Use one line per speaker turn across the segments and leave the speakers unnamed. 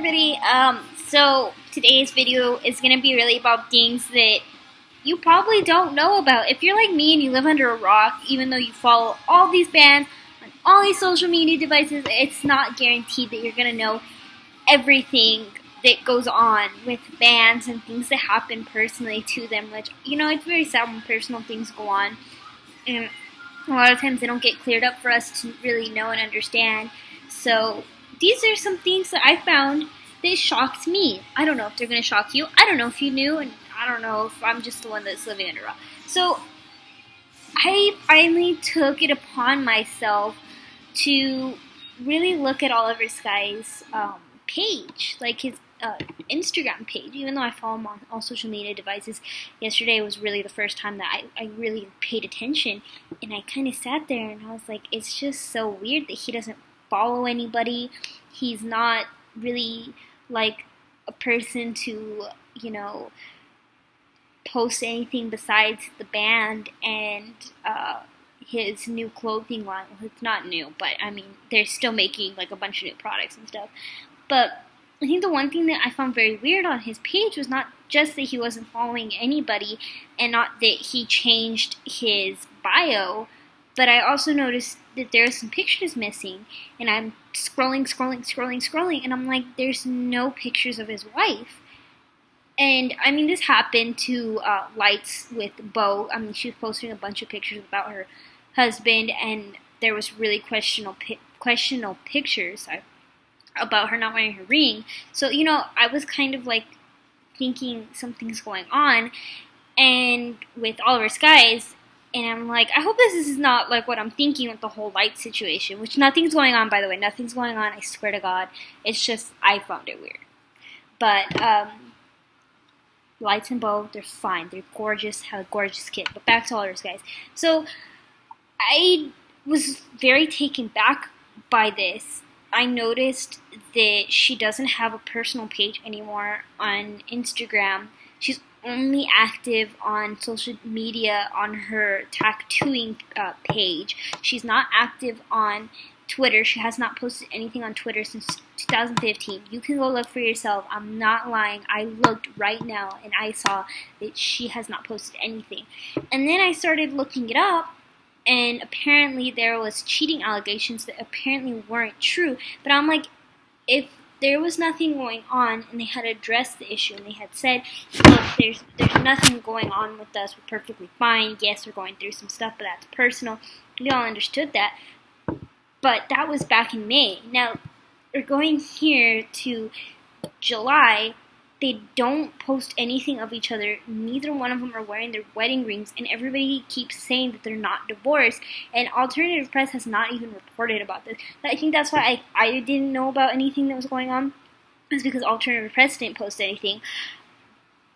everybody. So today's video is gonna be really about things that you probably don't know about. If you're like me and you live under a rock, even though you follow all these bands on all these social media devices, it's not guaranteed that you're gonna know everything that goes on with bands and things that happen personally to them, which, it's very sad when personal things go on. And a lot of times they don't get cleared up for us to really know and understand. So these are some things that I found that shocked me. I don't know if they're going to shock you. I don't know if you knew, and I don't know if I'm just the one that's living under a rock. So I finally took it upon myself to really look at Oliver Sky's page, like his Instagram page, even though I follow him on all social media devices. Yesterday was really the first time that I really paid attention, and I kind of sat there and I was like, it's just so weird that he doesn't follow anybody. He's not really like a person to, post anything besides the band and his new clothing line. Well, it's not new, but I mean, they're still making like a bunch of new products and stuff. But I think the one thing that I found very weird on his page was not just that he wasn't following anybody and not that he changed his bio, but I also noticed that there are some pictures missing. And I'm scrolling, and I'm like, there's no pictures of his wife. And I mean, this happened to Lights with Bo. I mean, she was posting a bunch of pictures about her husband, and there was really questionable pictures about her not wearing her ring. So, I was kind of like thinking something's going on, and with Oliver Skies, and I'm like, I hope this is not like what I'm thinking with the whole light situation, which nothing's going on, by the way. Nothing's going on, I swear to God. It's just, I found it weird. But, Lights and Bo, they're fine. They're gorgeous, have a gorgeous kid. But back to Oliver Skies. So, I was very taken back by this. I noticed that she doesn't have a personal page anymore on Instagram. She's only active on social media on her tattooing page. She's not active on Twitter. She has not posted anything on Twitter since 2015. You can go look for yourself. I'm not lying. I looked right now and I saw that she has not posted anything. And then I started looking it up, and apparently there was cheating allegations that apparently weren't true. But I'm like, if there was nothing going on and they had addressed the issue and they had said, look, there's nothing going on with us, we're perfectly fine, yes, we're going through some stuff, but that's personal, we all understood that. But that was back in May. Now, we're going here to July. They don't post anything of each other. Neither one of them are wearing their wedding rings, and everybody keeps saying that they're not divorced, and alternative press has not even reported about this. I think that's why I didn't know about anything that was going on, is because alternative press didn't post anything.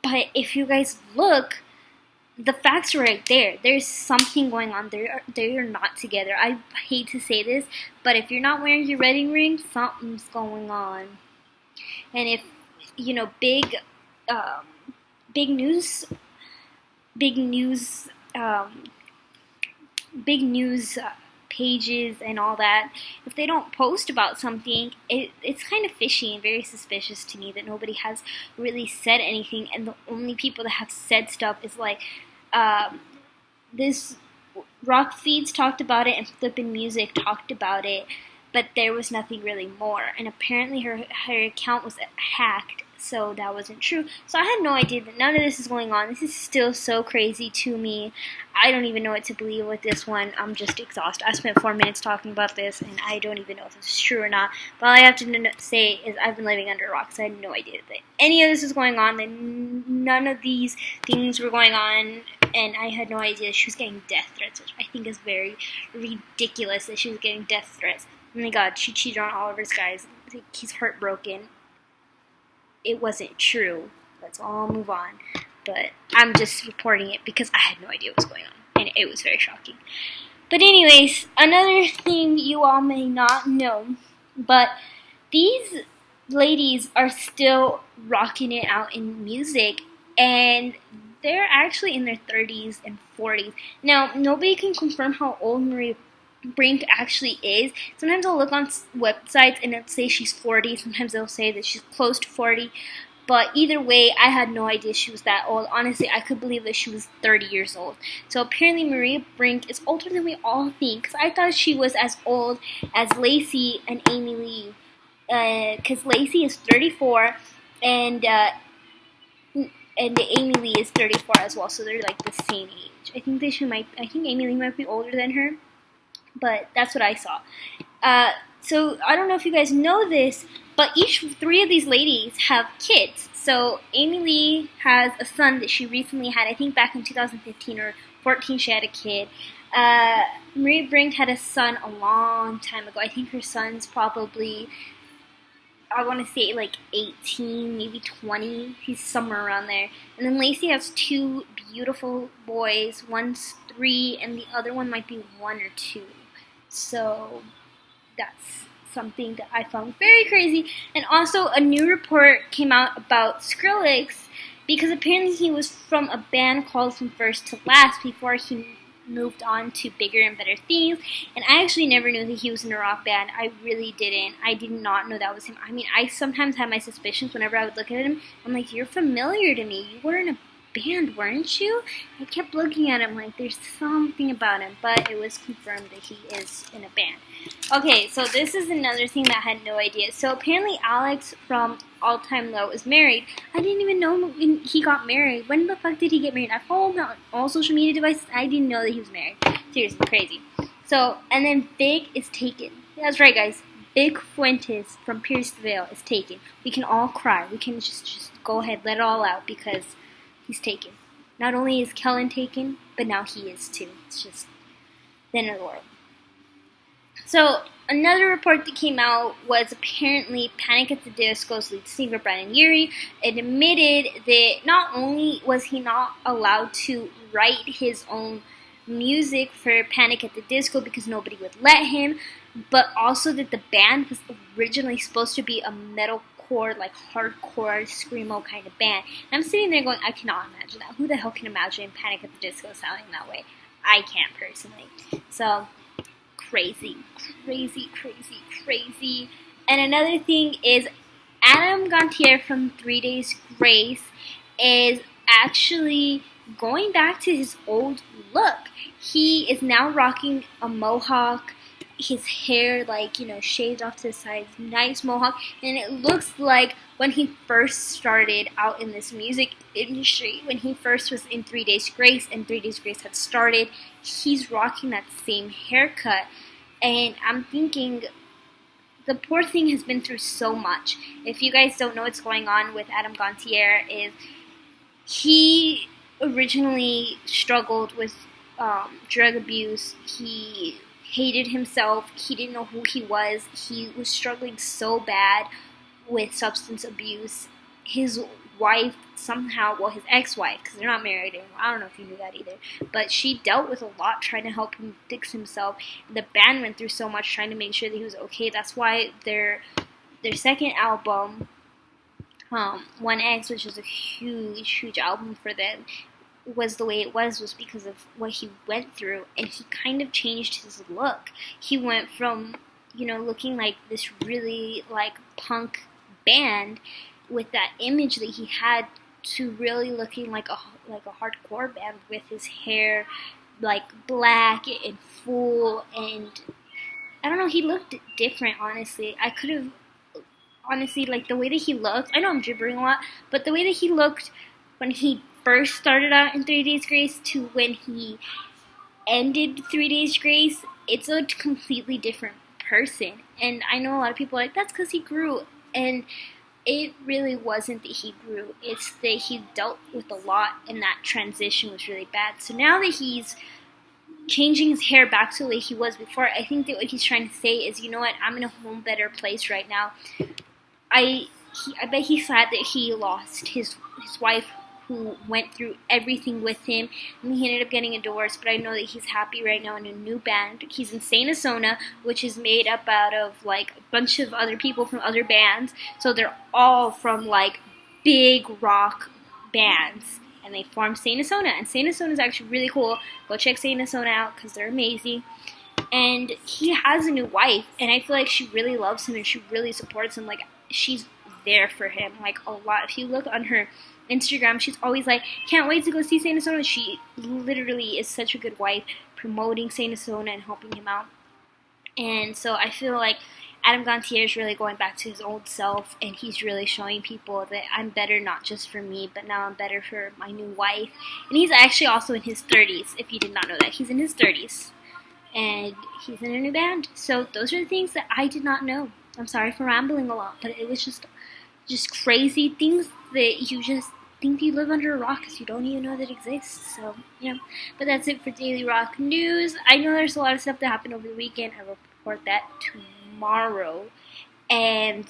But if you guys look, the facts are right there. There's something going on. They are not together. I hate to say this, but if you're not wearing your wedding ring, something's going on. And if big news pages and all that, if they don't post about something, it's kind of fishy and very suspicious to me that nobody has really said anything, and the only people that have said stuff is like this Rock Feeds talked about it and Flippin' Music talked about it, but there was nothing really more. And apparently her account was hacked, so that wasn't true. So I had no idea that none of this is going on. This is still so crazy to me. I don't even know what to believe with this one. I'm just exhausted. I spent 4 minutes talking about this, and I don't even know if this is true or not. But all I have to say is I've been living under a rock, so I had no idea that any of this was going on, that none of these things were going on, and I had no idea she was getting death threats, which I think is very ridiculous that she was getting death threats. Oh my God, she cheated on Oliver Skies. He's heartbroken. It wasn't true. Let's all move on. But I'm just reporting it because I had no idea what was going on. And it was very shocking. But anyways, another thing you all may not know, but these ladies are still rocking it out in music, and they're actually in their 30s and 40s. Now, nobody can confirm how old Maria Brink actually is. Sometimes I'll look on websites and it'll say she's 40. Sometimes they'll say that she's close to 40. But either way, I had no idea she was that old. Honestly, I could believe that she was 30 years old. So apparently Maria Brink is older than we all think. Because I thought she was as old as Lacey and Amy Lee. Because Lacey is 34 and Amy Lee is 34 as well. So they're like the same age. I think Amy Lee might be older than her. But that's what I saw. So I don't know if you guys know this, but each three of these ladies have kids. So Amy Lee has a son that she recently had. I think back in 2015 or 14 she had a kid. Maria Brink had a son a long time ago. I think her son's probably, I want to say like 18, maybe 20. He's somewhere around there. And then Lacey has two beautiful boys. One's 3 and the other one might be 1 or 2. So that's something that I found very crazy. And also a new report came out about Skrillex because apparently he was from a band called From First to Last before he moved on to Bigger and Better Things. And I actually never knew that he was in a rock band. I really didn't. I did not know that was him. I mean, I sometimes had my suspicions whenever I would look at him. I'm like, you're familiar to me. You were in a band, weren't you? I kept looking at him like there's something about him, but it was confirmed that he is in a band. Okay, so this is another thing that I had no idea. So apparently Alex from All Time Low is married. I didn't even know when he got married. When the fuck did he get married? I followed him on all social media devices. I didn't know that he was married. Seriously, crazy. So, and then Big is taken. That's right, guys. Big Fuentes from Pierce the Veil is taken. We can all cry. We can just go ahead, let it all out because he's taken. Not only is Kellen taken, but now he is too. It's just the end of the world. So another report that came out was apparently Panic at the Disco's lead singer Brandon Urie admitted that not only was he not allowed to write his own music for Panic at the Disco because nobody would let him, but also that the band was originally supposed to be a metalcore, like hardcore screamo kind of band. And I'm sitting there going, I cannot imagine that. Who the hell can imagine Panic at the Disco sounding that way? I can't personally. So crazy. And another thing is Adam Gontier from 3 Days Grace is actually going back to his old look. He is now rocking a mohawk, his hair shaved off to the sides, nice mohawk, and it looks like when he first started out in this music industry, when he first was in 3 Days Grace and 3 Days Grace had started, he's rocking that same haircut. And I'm thinking, the poor thing has been through so much. If you guys don't know what's going on with Adam Gontier, is he originally struggled with drug abuse. He hated himself. He didn't know who he was. He was struggling so bad with substance abuse. His wife somehow, well, his ex-wife, because they're not married anymore. I don't know if you knew that either. But she dealt with a lot trying to help him fix himself. The band went through so much trying to make sure that he was okay. That's why their second album, 1X, which is a huge album for them, was the way it was because of what he went through. And he kind of changed his look. He went from, looking like this really, punk band with that image that he had to really looking like a hardcore band with his hair black and full, and I don't know, he looked different. Honestly, I could have the way that he looked, I know I'm gibbering a lot, but the way that he looked when he first started out in 3 Days Grace to when he ended 3 Days Grace, it's a completely different person. And I know a lot of people are like, that's because he grew, and it really wasn't that he grew. It's that he dealt with a lot, and that transition was really bad. So now that he's changing his hair back to the way he was before, I think that what he's trying to say is, you know what, I'm in a whole better place right now. I bet he's sad that he lost his wife, who went through everything with him, and he ended up getting a divorce, but I know that he's happy right now in a new band. He's in Saint-Asona, which is made up out of a bunch of other people from other bands, so they're all from big rock bands, and they formed Saint-Asona, and Saint-Asona is actually really cool. Go check Saint-Asona out because they're amazing. and he has a new wife, and I feel like she really loves him and she really supports him. Like, she's there for him, like, a lot. If you look on her Instagram, she's always like, can't wait to go see Saint Sona. She literally is such a good wife, promoting Saint Sona and helping him out. And so I feel like Adam Gontier is really going back to his old self, and he's really showing people that I'm better, not just for me, but now I'm better for my new wife. And he's actually also in his 30s, if you did not know that. He's in his 30s, and he's in a new band. So those are the things that I did not know. I'm sorry for rambling a lot, but it was just crazy things that you just think you live under a rock because you don't even know that exists. So, but that's it for Daily Rock News. I know there's a lot of stuff that happened over the weekend. I will report that tomorrow. And